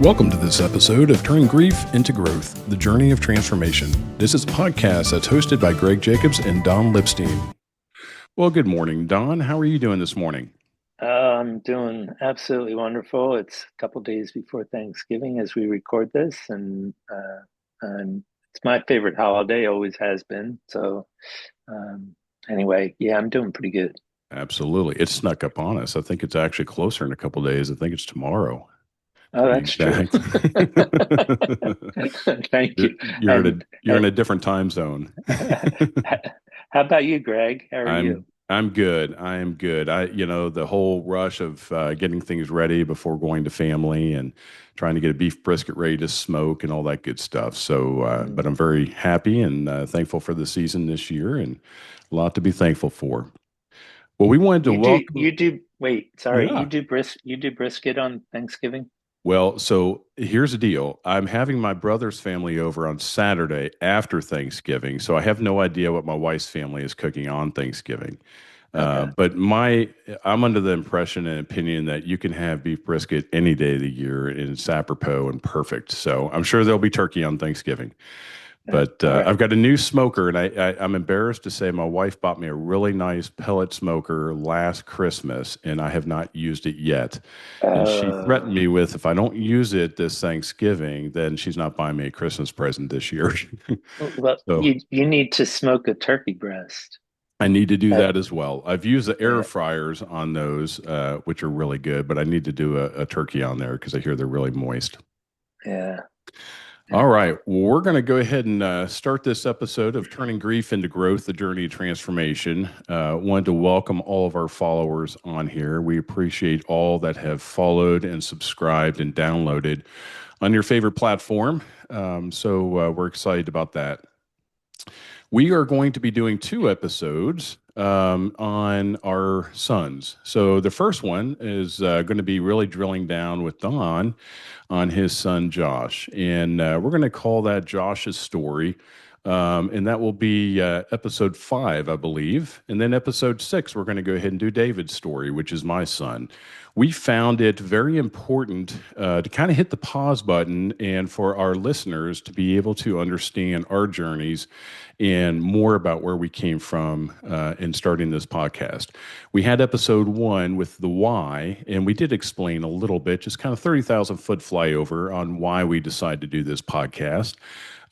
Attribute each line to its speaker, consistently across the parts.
Speaker 1: Welcome to this episode of Turning Grief into Growth, the Journey of Transformation. This is a podcast that's hosted by Greg Jacobs and Don Lipstein. Well, good morning, Don. How are you doing this morning?
Speaker 2: I'm doing absolutely wonderful. It's a couple days before Thanksgiving as we record this, and it's my favorite holiday, always has been. So, um, anyway, yeah, I'm doing pretty good.
Speaker 1: Absolutely. It snuck up on us. I think it's actually closer in a couple days. I think it's tomorrow, to
Speaker 2: Oh,
Speaker 1: be
Speaker 2: that's true.
Speaker 1: exact.
Speaker 2: Thank
Speaker 1: you're,
Speaker 2: you.
Speaker 1: you're in a
Speaker 2: And,
Speaker 1: you're in a different time zone.
Speaker 2: how about you, Greg? How are
Speaker 1: I'm
Speaker 2: you?
Speaker 1: I'm good. I am good. The whole rush of getting things ready before going to family and trying to get a beef brisket ready to smoke and all that good stuff. So, but I'm
Speaker 2: Mm.
Speaker 1: very happy and thankful for the season this year, and a lot to be thankful for. Well, we wanted to welcome.
Speaker 2: Wait, sorry,
Speaker 1: Yeah.
Speaker 2: you do brisket on Thanksgiving?
Speaker 1: Well, so here's the deal. I'm having my brother's family over on Saturday after Thanksgiving, so I have no idea what my wife's family is cooking on Thanksgiving.
Speaker 2: Okay.
Speaker 1: I'm under the impression and opinion that you can have beef brisket any day of the year and it's apropos and perfect. So I'm sure there'll be turkey on Thanksgiving. But
Speaker 2: All
Speaker 1: I've
Speaker 2: right.
Speaker 1: got a new smoker, and I'm embarrassed to say my wife bought me a really nice pellet smoker last Christmas, and I have not used it yet. And she
Speaker 2: Uh,
Speaker 1: threatened me with if I don't use it this Thanksgiving, then she's not buying me a Christmas present this year.
Speaker 2: well,
Speaker 1: So
Speaker 2: you need to smoke a turkey breast.
Speaker 1: I need to do
Speaker 2: Uh,
Speaker 1: that as well. I've used the air
Speaker 2: yeah,
Speaker 1: fryers on those, which are really good, but I need to do a turkey on there because I hear they're really moist.
Speaker 2: yeah,
Speaker 1: All
Speaker 2: yeah.
Speaker 1: right. Well, we're going to go ahead and start this episode of Turning Grief into Growth, the Journey of Transformation. Wanted to welcome all of our followers on here. We appreciate all that have followed and subscribed and downloaded on your favorite platform. So we're excited about that. We are going to be doing two episodes on our sons. So the first one is going to be really drilling down with Don on his son Josh, and we're going to call that Josh's story. And that will be episode 5, I believe. And then episode 6, we're going to go ahead and do David's story, which is my son. We found it very important to kind of hit the pause button and for our listeners to be able to understand our journeys and more about where we came from in starting this podcast. We had episode 1 with the why, and we did explain a little bit, just kind of 30,000 foot flyover on why we decided to do this podcast.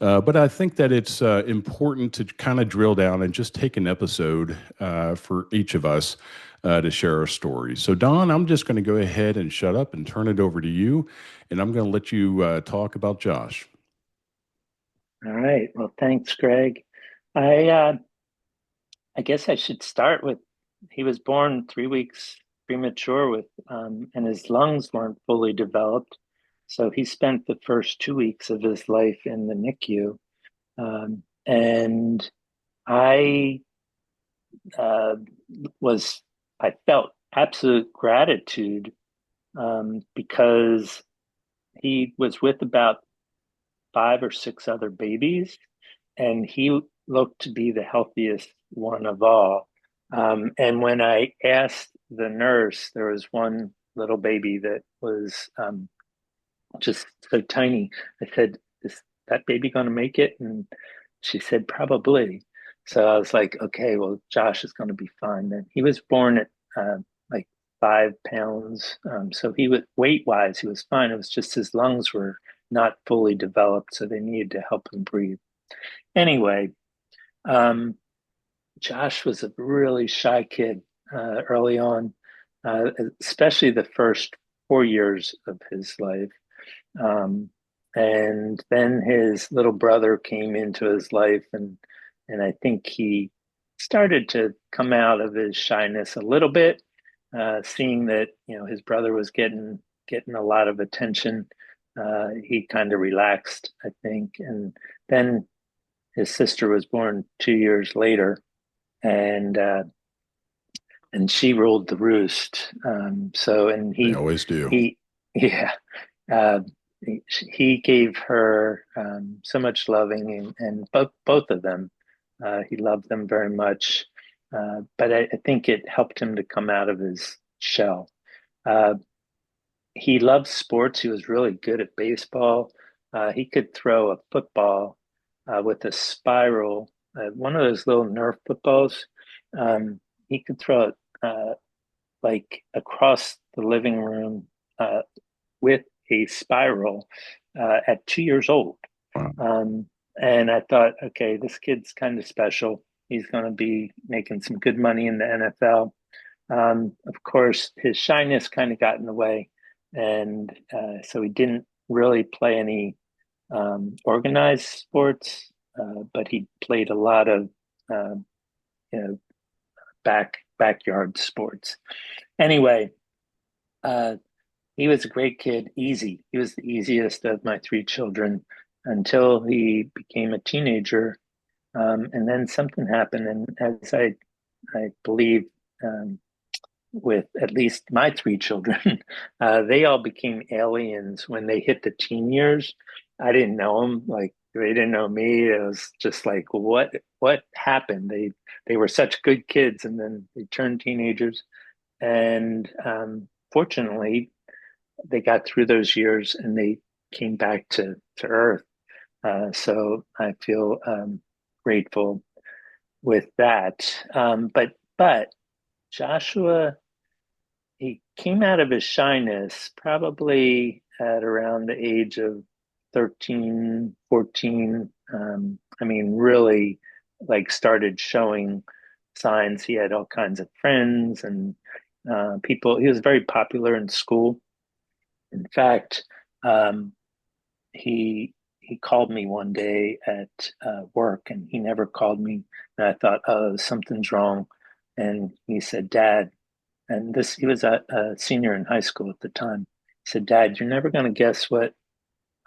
Speaker 1: But I think that it's important to kind of drill down and just take an episode for each of us to share our stories. So, Don, I'm just going to go ahead and shut up and turn it over to you, and I'm going to let you talk about Josh.
Speaker 2: All right. Well, thanks, Greg. I uh, I guess I should start with he was born 3 weeks premature and his lungs weren't fully developed, so he spent the first 2 weeks of his life in the NICU. And I uh, was I felt absolute gratitude because he was with about 5 or 6 other babies, and he looked to be the healthiest one of all. And when I asked the nurse, there was one little baby that was just so tiny. I said, "Is that baby going to make it?" And she said, "Probably." So I was like, "Okay, well, Josh is going to be fine." Then he was born at like 5 pounds, so he was weight wise, he was fine. It was just his lungs were not fully developed, so they needed to help him breathe. Anyway, um, Josh was a really shy kid early on, uh, especially the first 4 years of his life. Um, and then his little brother came into his life, and I think he started to come out of his shyness a little bit, seeing that his brother was getting a lot of attention. He kind of relaxed, I think, and then his sister was born 2 years later, and uh, and she ruled the roost. So and
Speaker 1: They always do.
Speaker 2: he yeah. Uh, he gave her so much loving, and both of them, he loved them very much. But I think it helped him to come out of his shell. Uh, he loved sports. He was really good at baseball. He could throw a football with a spiral, one of those little Nerf footballs. Um, he could throw it like across the living room uh, with a spiral at 2 years old.
Speaker 1: Wow.
Speaker 2: Um, and I thought, okay, this kid's kind of special. He's going to be making some good money in the NFL. Of course, his shyness kind of got in the way, and so he didn't really play any organized sports, but he played a lot of uh, you know backyard sports. Anyway, uh, he was a great kid, easy. He was the easiest of my three children until he became a teenager, and then something happened, and as I believe. With at least my three children, they all became aliens when they hit the teen years. I didn't know them, like they didn't know me. It was just like, what happened? They were such good kids, and then they turned teenagers. And fortunately, they got through those years and they came back to Earth. So I feel grateful with that. But Joshua, he came out of his shyness probably at around the age of 13, 14. I mean, really like started showing signs. He had all kinds of friends and people. He was very popular in school. In fact, um, he called me one day at work, and he never called me. And I thought, oh, something's wrong. And he said, Dad, and this he was a senior in high school at the time. He said, Dad, you're never going to guess what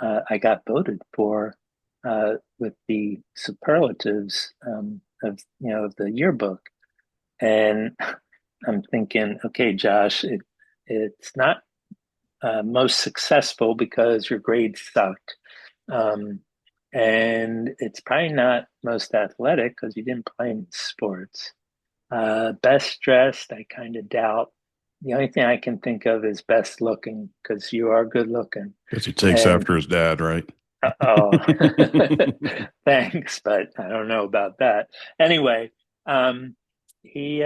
Speaker 2: I got voted for with the superlatives of of the yearbook. And I'm thinking, okay, Josh, it's not most successful because your grades sucked. Um, and it's probably not most athletic because you didn't play any sports. Best dressed, I kind of doubt. The only thing I can think of is best looking because you are good looking.
Speaker 1: Guess he takes
Speaker 2: And
Speaker 1: after his dad, right?
Speaker 2: oh, thanks, but I don't know about that. Anyway, um, he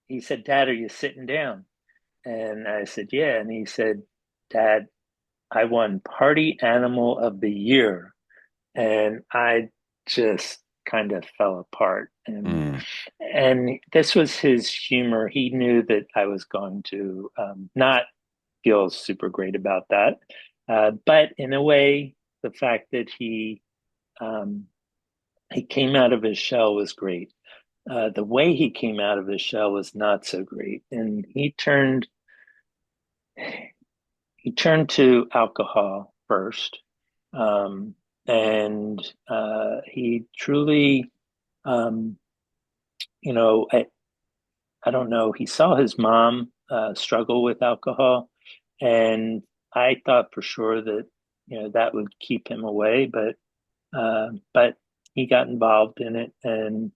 Speaker 2: he said, "Dad, are you sitting down?" And I said, "Yeah." And he said, "Dad, I won Party Animal of the Year." And I just kind of fell apart.
Speaker 1: Mm.
Speaker 2: And this was his humor. He knew that I was going to not feel super great about that, but in a way, the fact that he came out of his shell was great. The way he came out of his shell was not so great, and he turned to alcohol first, um, and he truly, um, I don't know. He saw his mom struggle with alcohol, and I thought for sure that that would keep him away, but he got involved in it, and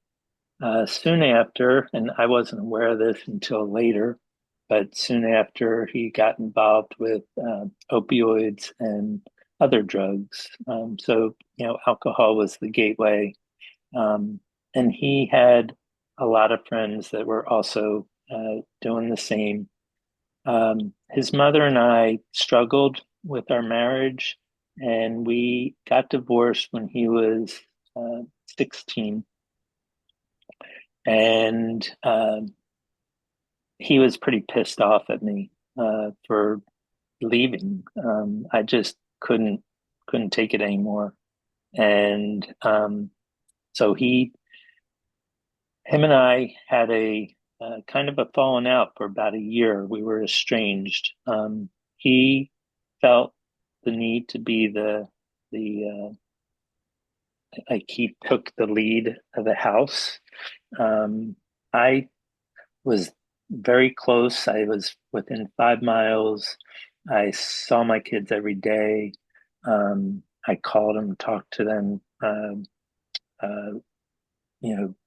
Speaker 2: soon after, and I wasn't aware of this until later, but soon after he got involved with opioids and other drugs. So, alcohol was the gateway. Um, and he had a lot of friends that were also doing the same. His mother and I struggled with our marriage, and we got divorced when he was 16. And he was pretty pissed off at me for leaving. I just couldn't take it anymore, and so him and I had a kind of a falling out for about a year. We were estranged. He felt the need to be the like he took the lead of the house. I was very close. I was within 5 miles. I saw my kids every day. I called them, talked to them, uh,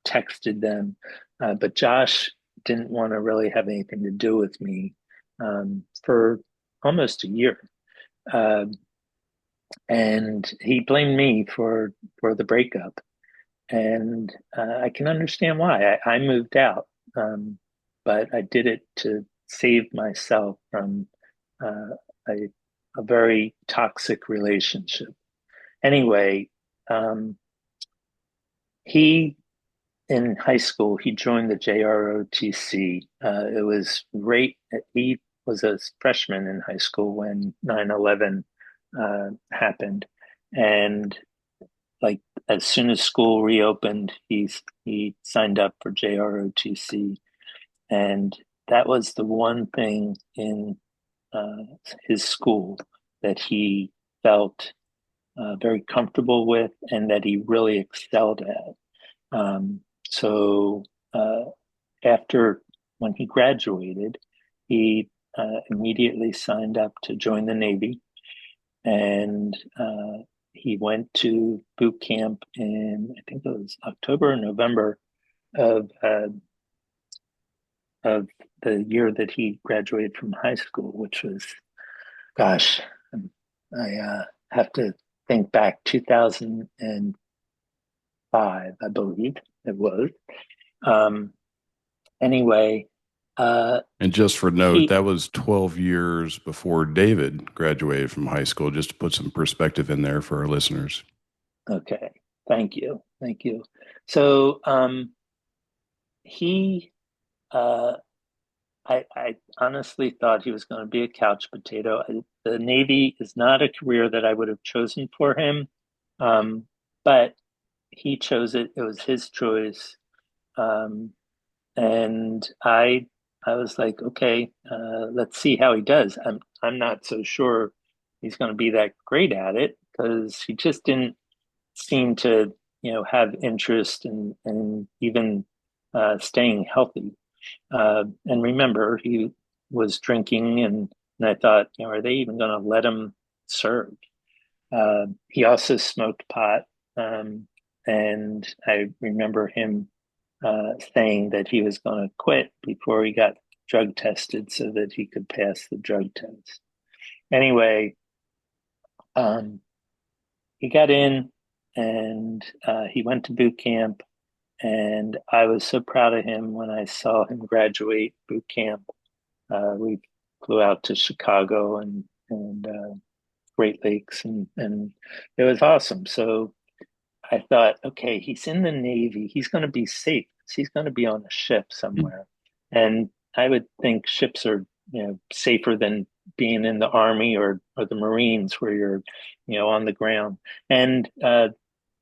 Speaker 2: texted them. But Josh didn't want to really have anything to do with me for almost a year. Uh, and he blamed me for the breakup. And I can understand why. I moved out, um, but I did it to save myself from uh, a, a very toxic relationship. Anyway, um, he in high school he joined the JROTC. It was great. He was a freshman in high school when 9/11 happened, and like as soon as school reopened, he signed up for JROTC, and that was the one thing in uh, his school that he felt very comfortable with and that he really excelled at. So after when he graduated, he immediately signed up to join the Navy, and he went to boot camp in I think it was October or November of uh, of the year that he graduated from high school, which was, gosh, I have to think back, 2005, I believe it was. Um, anyway, uh,
Speaker 1: And just for note,
Speaker 2: he
Speaker 1: that was 12 years before David graduated from high school, just to put some perspective in there for our listeners.
Speaker 2: okay, thank you. So he uh, I honestly thought he was going to be a couch potato. The Navy is not a career that I would have chosen for him, um, but he chose it. It was his choice, um, and I was like, okay, let's see how he does. I'm not so sure he's going to be that great at it because he just didn't seem to have interest in even staying healthy. And remember, he was drinking, and I thought, are they even going to let him serve? He also smoked pot, and I remember him saying that he was going to quit before he got drug tested so that he could pass the drug test. Anyway, um, he got in, and he went to boot camp, and I was so proud of him when I saw him graduate boot camp. We flew out to Chicago and Great Lakes, and it was awesome. So I thought, okay, he's in the Navy. He's going to be safe. He's going to be on a ship somewhere, and I would think ships are safer than being in the Army or the Marines where you're on the ground. And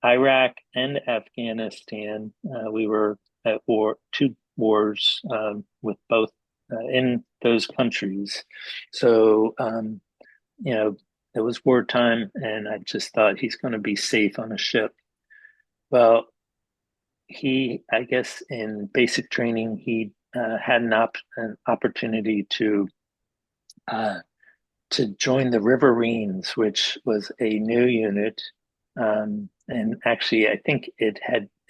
Speaker 2: Iraq and Afghanistan, we were at war, two wars with both in those countries. So, it was wartime, and I just thought he's going to be safe on a ship. Well, I guess, in basic training, he had an opportunity uh, to join the Riverines, which was a new unit. And actually, I think it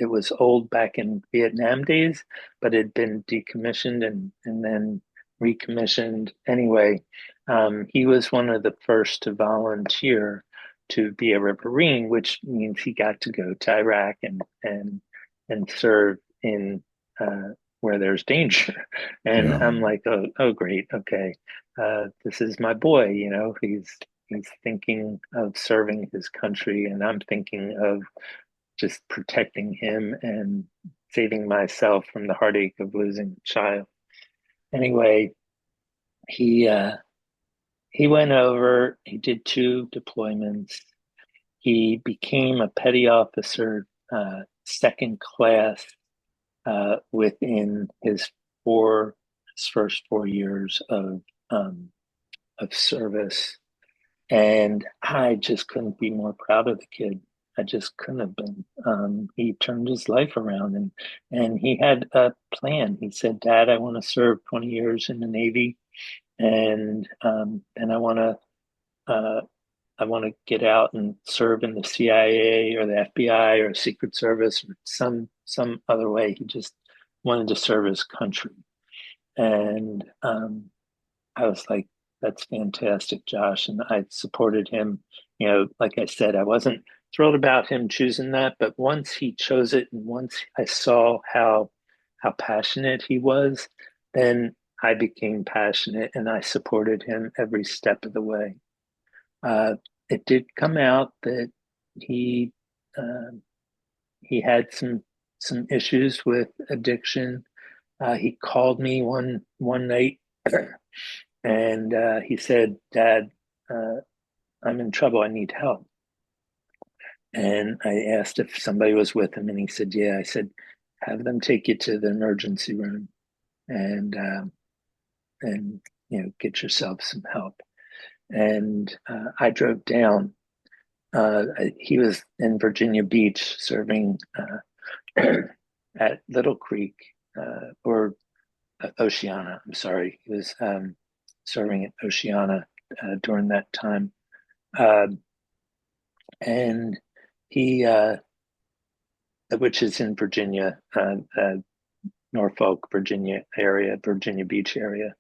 Speaker 2: was old back in Vietnam days, but it had been decommissioned and then recommissioned. Anyway, he was one of the first to volunteer to be a Riverine, which means he got to go to Iraq and serve in where there's danger. And
Speaker 1: Yeah.
Speaker 2: I'm like, oh, great, okay, this is my boy. He's thinking of serving his country, and I'm thinking of just protecting him and saving myself from the heartache of losing a child. Anyway, he uh, he went over. He did two deployments. He became a petty officer, second class, within his first 4 years of service. And I just couldn't be more proud of the kid. I just couldn't have been. He turned his life around, and he had a plan. He said, "Dad, I want to serve 20 years in the Navy, and uh, I want to get out and serve in the CIA or the FBI or Secret Service or some other way." He just wanted to serve his country, and I was like, That's fantastic, Josh. And I supported him. Like I said, I wasn't thrilled about him choosing that, but once he chose it and once I saw how passionate he was, then I became passionate and I supported him every step of the way. Uh, it did come out that he uh, he had some issues with addiction. He called me one night and he said, "Dad, uh, I'm in trouble. I need help." And I asked if somebody was with him, and he said, "Yeah." I said, "Have them take you to the emergency room and get yourself some help." And I drove down. He was in Virginia Beach serving at Little Creek or Oceana. I'm sorry, he was serving at Oceana during that time. Uh, and he, which is in Virginia, Norfolk, Virginia area, Virginia Beach area.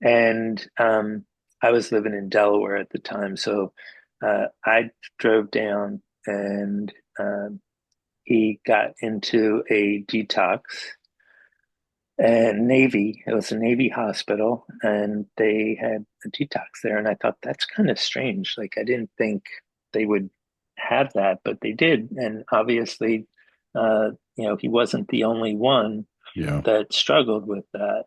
Speaker 2: And I was living in Delaware at the time. So I drove down and he got into a detox and Navy. It was a Navy hospital, and they had a detox there. And I thought that's kind of strange. Like I didn't think they would have that, but they did. And obviously, he wasn't the only one
Speaker 1: Yeah.
Speaker 2: that struggled with that.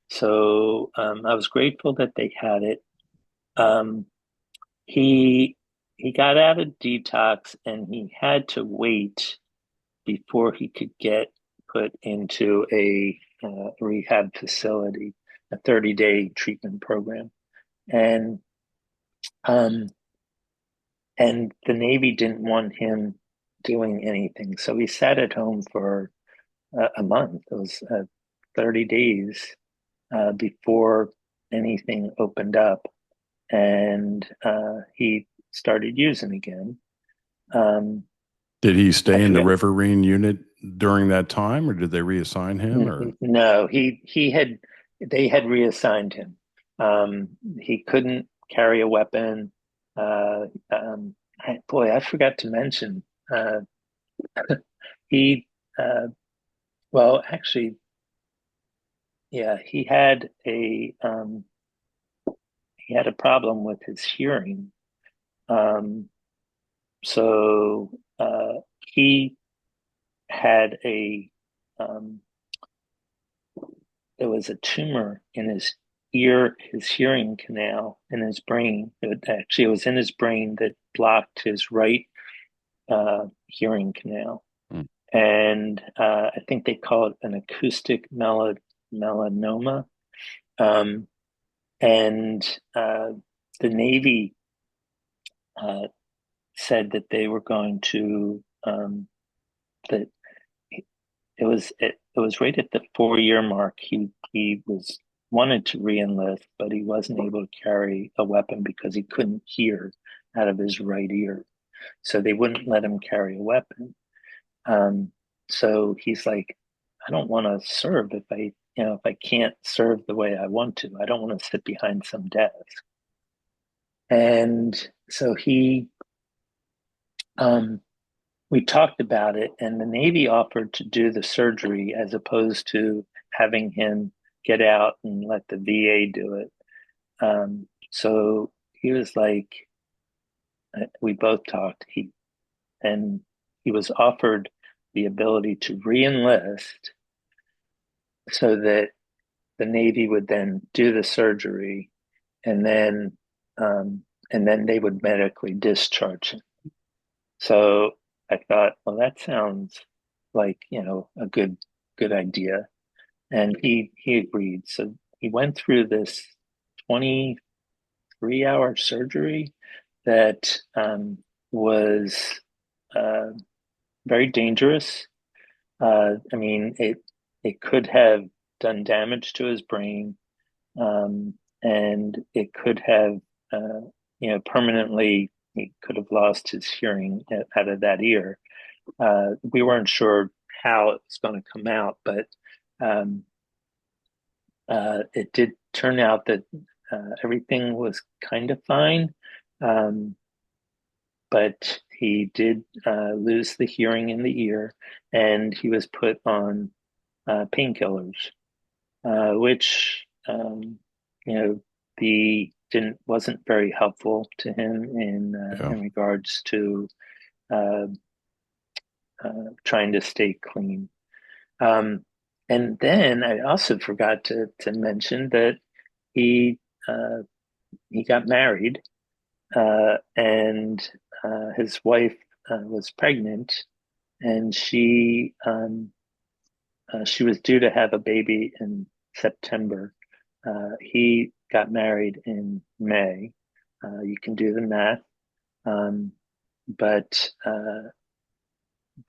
Speaker 2: So I was grateful that they had it. Um, he he got out of detox, and he had to wait before he could get put into a rehab facility, a 30-day treatment program. And um, and the Navy didn't want him doing anything. So he sat at home for a month. It was 30 days before anything opened up. And he started using again. Um,
Speaker 1: Did he
Speaker 2: I
Speaker 1: stay in the
Speaker 2: forget.
Speaker 1: Riverine unit during that time, or did they reassign him? Or
Speaker 2: No, he had they had reassigned him. He couldn't carry a weapon. Boy, I forgot to mention uh, he. Well, actually, yeah, he had a problem with his hearing. Um, so he had a um, there was a tumor in his hearing canal in his brain. It was in his brain that blocked his right hearing canal.
Speaker 1: mm,
Speaker 2: And I think they call it an acoustic melanoma. Um, and the Navy uh, said that they were going to, that it was right at the 4 year mark. He was wanted to reenlist, but he wasn't able to carry a weapon because he couldn't hear out of his right ear. So they wouldn't let him carry a weapon. Um, so he's like, I don't want to serve if I can't serve the way I want to. I don't want to sit behind some desk. And so um, we talked about it, and the Navy offered to do the surgery as opposed to having him get out and let the VA do it. So he was like, we both talked. And he was offered the ability to re-enlist so that the Navy would then do the surgery, and then they would medically discharge him. So I thought, well, that sounds like a good idea, and he agreed. So he went through this 23-hour surgery that was uh, very dangerous. I mean, it could have done damage to his brain, and it could have, permanently. He could have lost his hearing out of that ear. We weren't sure how it was going to come out, but it did turn out that everything was kind of fine. Um, but he did lose the hearing in the ear, and he was put on painkillers, which you know the didn't wasn't very helpful to him
Speaker 1: Yeah.
Speaker 2: in regards to uh, trying to stay clean. Um, and then I also forgot to mention that he uh, he got married, and his wife was pregnant, and she was due to have a baby in September. He got married in May. You can do the math, but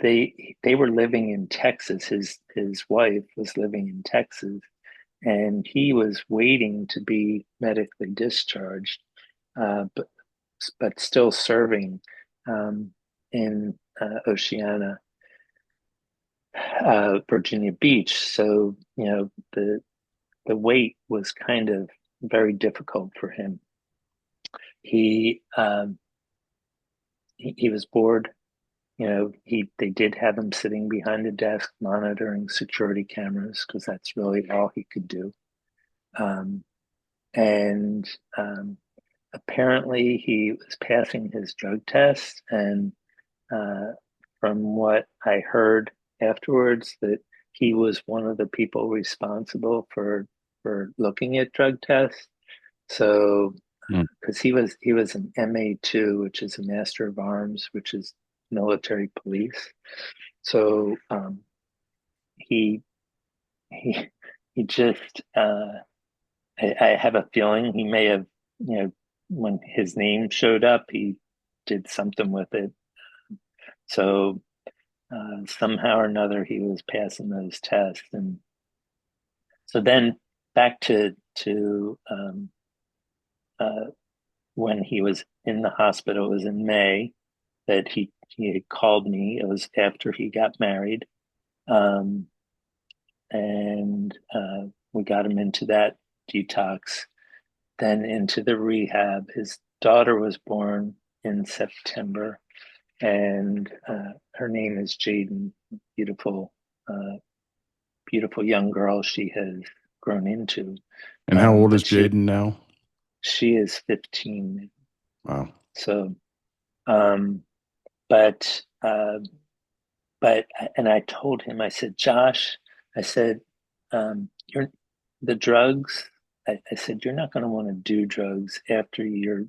Speaker 2: they were living in Texas. His wife was living in Texas, and he was waiting to be medically discharged, but still serving in Oceana, Virginia Beach. So the wait was kind of very difficult for him. He he was bored. They did have him sitting behind a desk monitoring security cameras because that's really all he could do. Um, and Apparently he was passing his drug test, and uh, from what I heard afterwards, that he was one of the people responsible for looking at drug tests. So,
Speaker 1: Mm.
Speaker 2: because he was an MA2, which is a Master of Arms, which is military police. So he he he just I have a feeling he may have, when his name showed up, he did something with it. So somehow or another, he was passing those tests, and so then back to uh, when he was in the hospital. It was in May that he had called me. It was after he got married, um, and we got him into that detox, then into the rehab. His daughter was born in September, and her name is Jaden. Beautiful, uh, beautiful young girl she has grown into.
Speaker 1: And how old is
Speaker 2: But
Speaker 1: Jaden now?
Speaker 2: she is 15.
Speaker 1: Wow.
Speaker 2: So, um, but but and I told him, I said, Josh, I said, you're the drugs. I said, you're not going to want to do drugs after your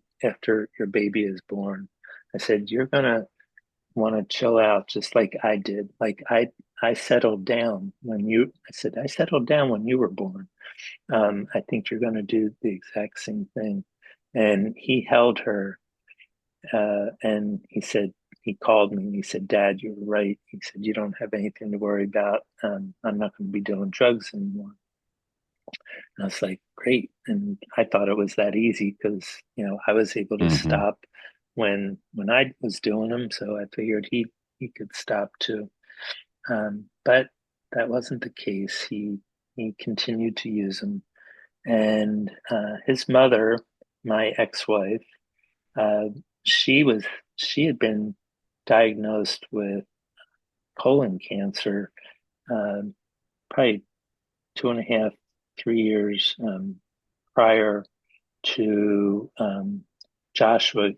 Speaker 2: baby is born. I said, you're going to want to chill out just like I did. Like I settled down when I said, I settled down when you were born. I think you're going to do the exact same thing. And he held her, and he called me and he said, Dad, you were right. He said, you don't have anything to worry about. I'm not going to be doing drugs anymore. And I was like, great. And I thought it was that easy because, I was able to
Speaker 1: Hmm.
Speaker 2: stop when I was doing them. So I figured he could stop too. But that wasn't the case. He continued to use them. And his mother, my ex-wife, uh, she was she had been diagnosed with colon cancer, um, probably 2.5, 3 years prior to Joshua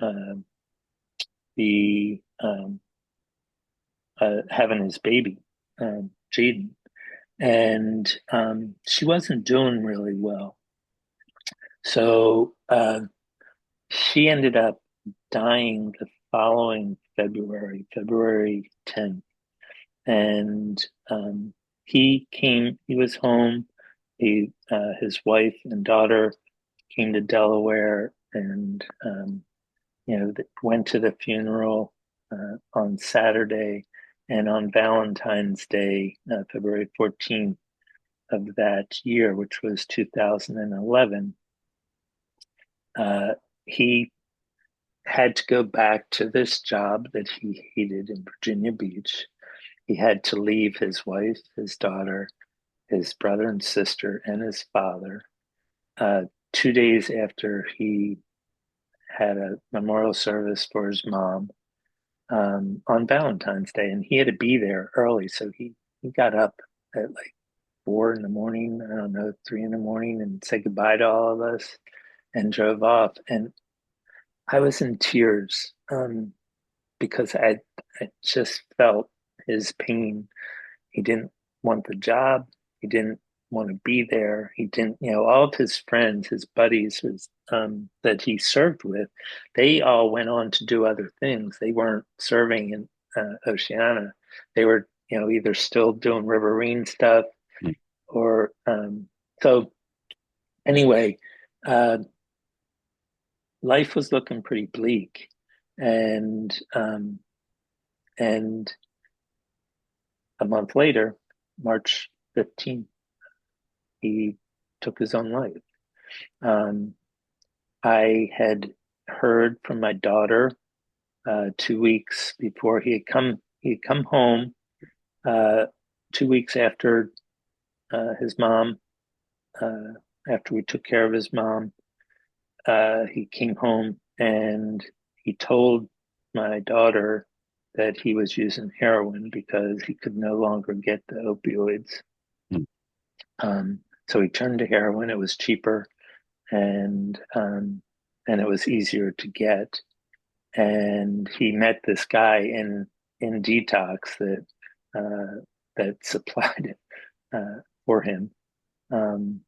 Speaker 2: uh, the having his baby, Jaden, and she wasn't doing really well. So she ended up dying the following February, February 10th. And he was home. His wife and daughter came to Delaware, and went to the funeral on Saturday, and on Valentine's Day, February 14th of that year, which was 2011, uh, he had to go back to this job that he hated in Virginia Beach. He had to leave his wife, his daughter, his brother and sister, and his father. uh, 2 days after he had a memorial service for his mom on Valentine's Day, and he had to be there early, so he got up at like 4 in the morning, I don't know, 3 in the morning, and said goodbye to all of us and drove off. And I was in tears because I just felt his pain. He didn't want the job. He didn't want to be there. He didn't, all of his friends, his buddies, that he served with, they all went on to do other things. They weren't serving in Oceania. They were, either still doing riverine stuff
Speaker 1: Mm.
Speaker 2: or, so anyway, uh, life was looking pretty bleak. And, and a month later, March 15th, he took his own life. Um, I had heard from my daughter 2 weeks before he had come home, uh, 2 weeks after his mom, uh, after we took care of his mom. He came home and he told my daughter that he was using heroin because he could no longer get the opioids.
Speaker 1: Mm.
Speaker 2: So he turned to heroin. It was cheaper and it was easier to get. And he met this guy in detox that supplied it for him. Um,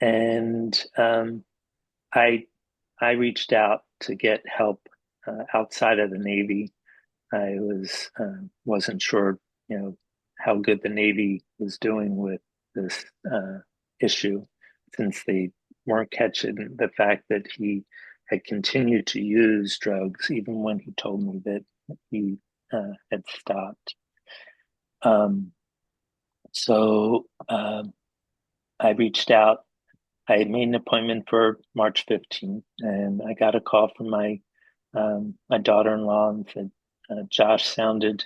Speaker 2: and I I reached out to get help outside of the Navy. I wasn't sure, how good the Navy was doing with this issue, since they weren't catching the fact that he had continued to use drugs even when he told me that he had stopped. Um, so I reached out. I had made an appointment for March 15th, and I got a call from my daughter-in-law and said Josh sounded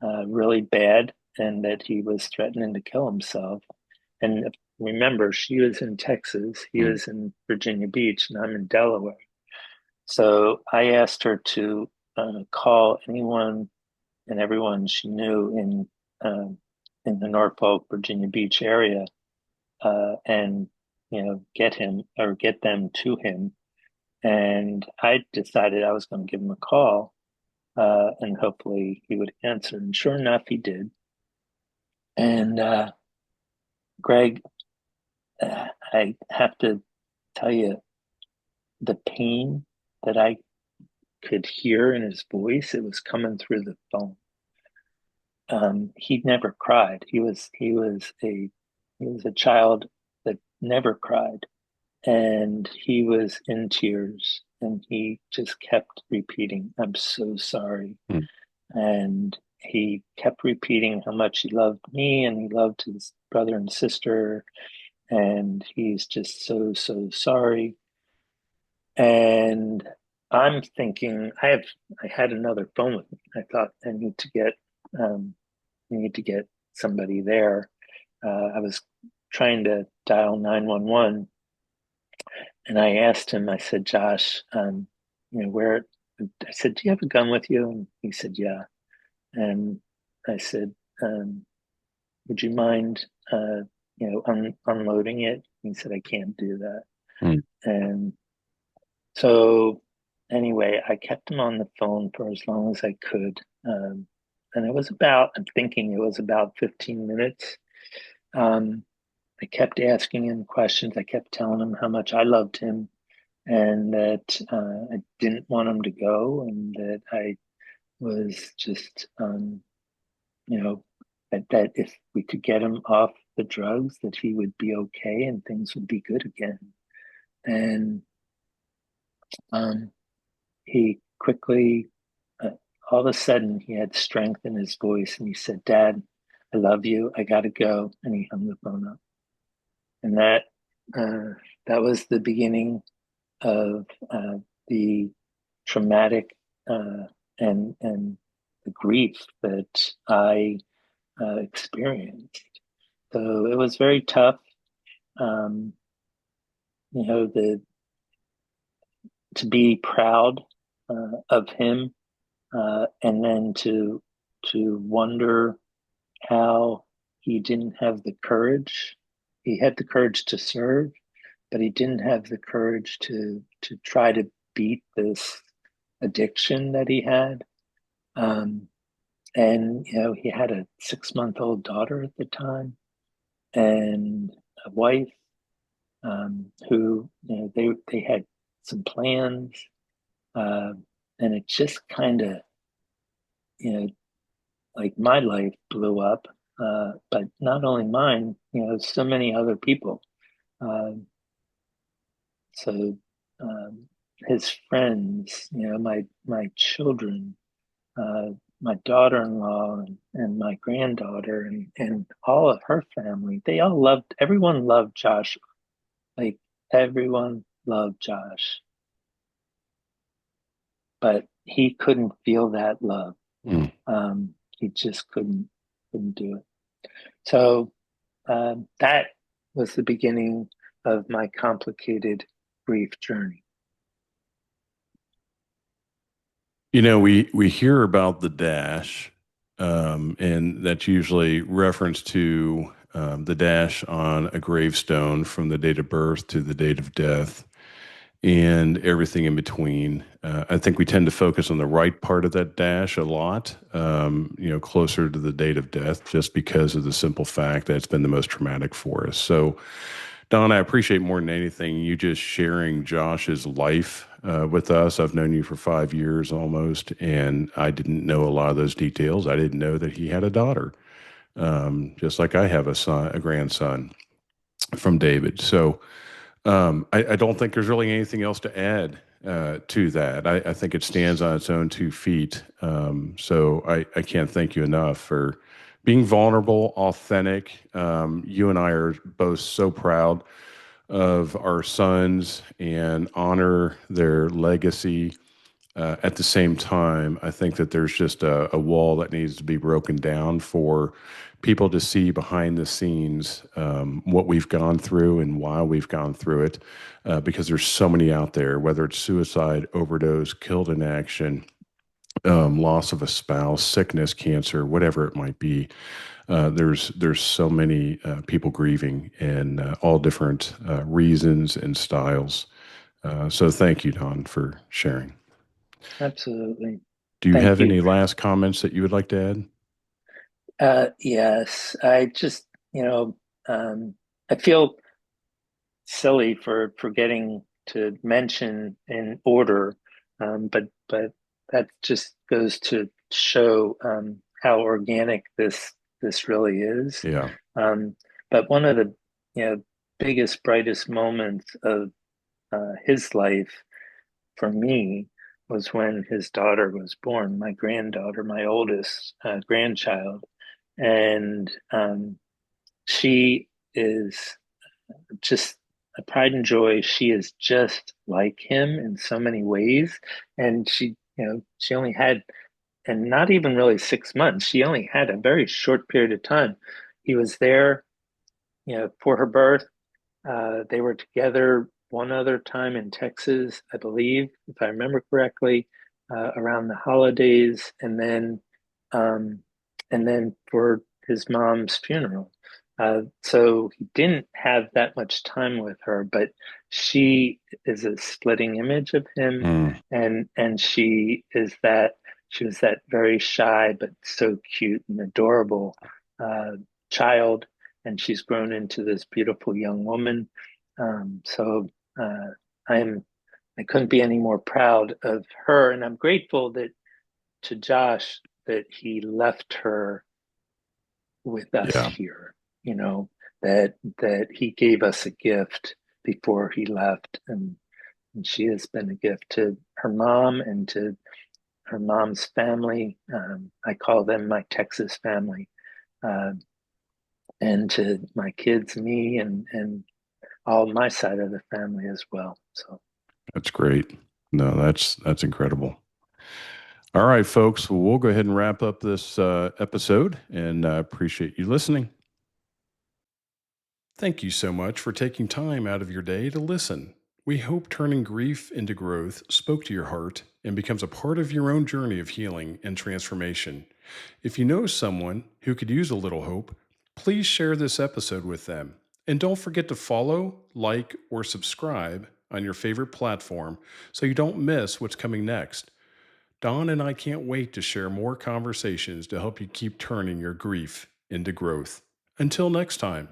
Speaker 2: really bad and that he was threatening to kill himself. And remember, she was in Texas, he
Speaker 1: Mm.
Speaker 2: was in Virginia Beach, and I'm in Delaware. So I asked her to call anyone and everyone she knew in the Norfolk, Virginia Beach area, and get him or get them to him. And I decided I was going to give him a call, and hopefully he would answer. And sure enough, he did. And Greg, I have to tell you, the pain that I could hear in his voice, it was coming through the phone. He never cried. He was a child that never cried, and he was in tears, and he just kept repeating, "I'm so sorry."
Speaker 1: Mm.
Speaker 2: And he kept repeating how much he loved me and he loved his brother and sister, and he's just so, so sorry. And I'm thinking, I had another phone with me. I thought um, I need to get somebody there. I was trying to dial 911, and I asked him. I said, Josh, where? I said, do you have a gun with you? And he said, yeah. And I said, would you mind, unloading it? He said, I can't do that.
Speaker 1: Mm.
Speaker 2: And so anyway, I kept him on the phone for as long as I could. And I'm thinking it was about 15 minutes. Um, I kept asking him questions. I kept telling him how much I loved him and that I didn't want him to go and that I was just, that if we could get him off the drugs, that he would be okay and things would be good again. And um, he quickly, uh, all of a sudden, he had strength in his voice and he said, Dad, I love you. I got to go. And he hung the phone up. And uh, that was the beginning of the traumatic and the grief that I experienced. So it was very tough. Um, the to be proud of him, and then to wonder how he didn't have the courage. He had the courage to serve, but he didn't have the courage to try to beat this addiction that he had. Um, and he had a 6-month-old daughter at the time, and a wife, who they had some plans, uh, and it just kind of you know like my life blew up, but not only mine, so many other people. Um, so his friends, my children, uh, my daughter-in-law, and my granddaughter, and all of her family, everyone loved Josh. Like, everyone loved Josh, but he couldn't feel that love.
Speaker 1: Mm.
Speaker 2: He just couldn't do it. So that was the beginning of my complicated grief journey.
Speaker 1: We hear about the dash, and that's usually reference to the dash on a gravestone from the date of birth to the date of death and everything in between. I think we tend to focus on the right part of that dash a lot, closer to the date of death, just because of the simple fact that it's been the most traumatic for us. So, Don, I appreciate more than anything you just sharing Josh's life with us. I've known you for 5 years almost, and I didn't know a lot of those details. I didn't know that he had a daughter, just like I have a grandson from David. So, I don't think there's really anything else to add to that. I think it stands on its own 2 feet. So I can't thank you enough for being vulnerable, authentic. You and I are both so proud of our sons and honor their legacy. At the same time, I think that there's just a wall that needs to be broken down for people to see behind the scenes, what we've gone through and why we've gone through it, because there's so many out there, whether it's suicide, overdose, killed in action, loss of a spouse, sickness, cancer, whatever it might be. There's so many people grieving and all different reasons and styles. So thank you, Don, for sharing.
Speaker 2: Absolutely.
Speaker 1: Do you
Speaker 2: Thank
Speaker 1: have
Speaker 2: you.
Speaker 1: any last comments that you would like to add?
Speaker 2: Yes, I just, I feel silly for forgetting to mention in order, but that just goes to show how organic this really is.
Speaker 1: Yeah.
Speaker 2: Um, but one of the biggest, brightest moments of his life for me was when his daughter was born, my granddaughter, my oldest grandchild, and she is just a pride and joy. She is just like him in so many ways. And she only had, and not even really 6 months, she only had a very short period of time. He was there, for her birth. They were together one other time in Texas, I believe, if I remember correctly, around the holidays, um, and then for his mom's funeral. So he didn't have that much time with her, but she is a splitting image of him,
Speaker 1: Mm,
Speaker 2: and she was that very shy but so cute and adorable child, and she's grown into this beautiful young woman. So uh, I'm I couldn't be any more proud of her, and I'm grateful that to Josh that he left her with us
Speaker 1: yeah,
Speaker 2: here. You know that he gave us a gift before he left, and she has been a gift to her mom and to her mom's family. I call them my Texas family, uh, and to my kids, me, and all my side of the family as well. So
Speaker 1: that's great. No, that's incredible. All right, folks. Well, we'll go ahead and wrap up this episode, and appreciate you listening. Thank you so much for taking time out of your day to listen. We hope turning grief into growth spoke to your heart and becomes a part of your own journey of healing and transformation. If you know someone who could use a little hope, please share this episode with them. And don't forget to follow, like, or subscribe on your favorite platform so you don't miss what's coming next. Don and I can't wait to share more conversations to help you keep turning your grief into growth. Until next time.